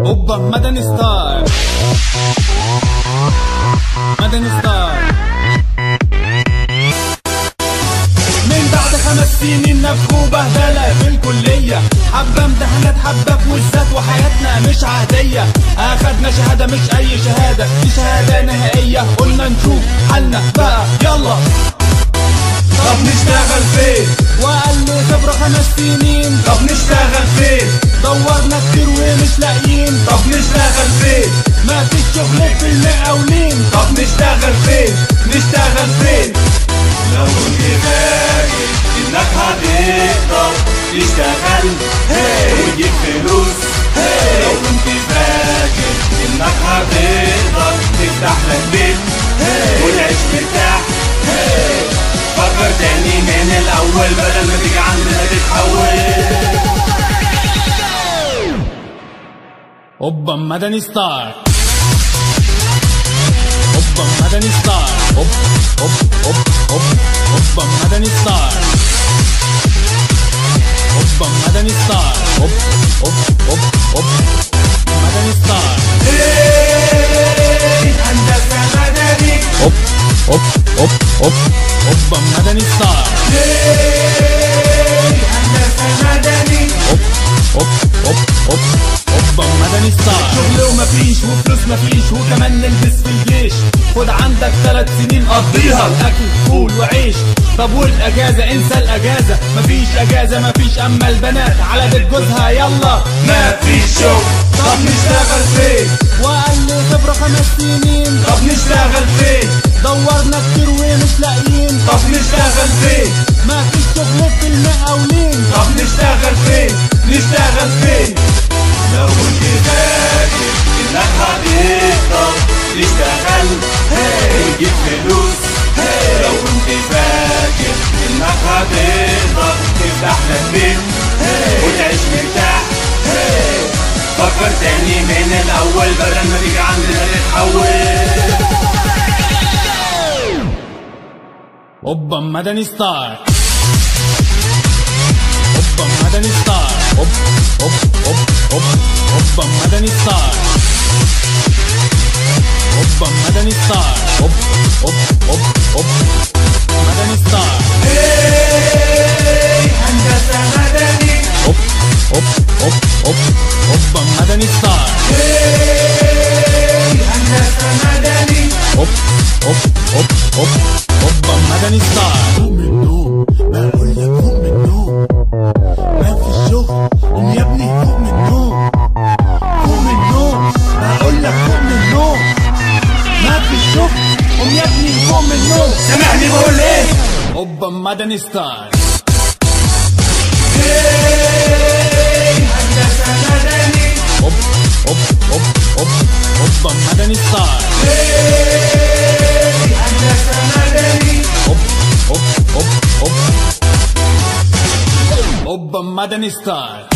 اوبا مدني ستار، مدني ستار. من بعد 5 سنين نفخوا بهدلة في الكلية، حبة امتحانات حبة كويزات وحياتنا مش عادية. اخدنا شهادة مش اي شهادة، دي شهادة نهائية. قلنا نشوف حالنا بقى يلا، طب نشتغل فين؟ وقال لي خبرة 5 سنين. طب نشتغل فين؟ دورنا كتير ومش لاقيين. طب نشتغل فين؟ ما فيش شغل في المقاولين. طب نشتغل فين؟ نشتغل فين؟ لو كنت فاكر انك هتقدر تشتغل وتجيب فلوس، لو كنت فاكر انك هتقدر تفتح لك بيت وتعيش مرتاح، فكر تاني من الاول بدل ما تيجي عندنا تتحول. اوبا مدني ستار، اوبا مدني ستار، اوب اوب اوب اوب اوبا مدني ستار، اوبا مدني ستار، اوب اوب اوب اوب مدني ستار. هندسة مدني، اوب اوب اوب اوب اوبا مدني ستار، هندسة مدني، اوب اوب اوب اوب اوبا مدني ستار. شغل ومفيش وفلوس مفيش وكمان نلبس في الجيش. خد عندك 3 سنين قضيها الاكل فول وعيش. طب والاجازة؟ انسى الاجازة، مفيش اجازة مفيش. اما البنات على بيت جوزها يلا مفيش شغل. طب نشتغل فين؟ وقال لي خبرة 5 سنين. طب نشتغل فين؟ دورنا كتير ومش لاقيين. طب نشتغل فين؟ مفيش شغل في المقاولين. طب نشتغل فين؟ نشتغل فين؟ لو كنت فاكر انك هتقدر تشتغل وتجيب فلوس، لو كنت فاكر انك هتقدر تفتح لك بيت وتعيش مرتاح، فكر تاني من الاول بدل ما تيجي عندنا تتحول. اوبا مدني ستار، اوبا مدني ستار، اوب اوب اوب اوب اوبا مدني ستار، اوبا مدني ستار، اوب اوب اوب اوب مدني ستار. هندسة مدني، اوب اوب اوب اوب اوبا مدني ستار، هندسة مدني، اوب اوب اوب اوب اوبا مدني ستار. فوق من النوم بقول لك، فوق من النوم ما في الشغل. قوم يا ابني فوق من النوم، فوق من النوم بقول لك، فوق من النوم ما في الشغل. قوم يا ابني فوق من النوم. سامعني بقول ايه؟ اوبا مدني ستار، هندسة مدني، اوب اوب اوب اوب اوبا مدني ستار، هندسة مدني، اوب اوب اوب اوب اوبا مدني ستار.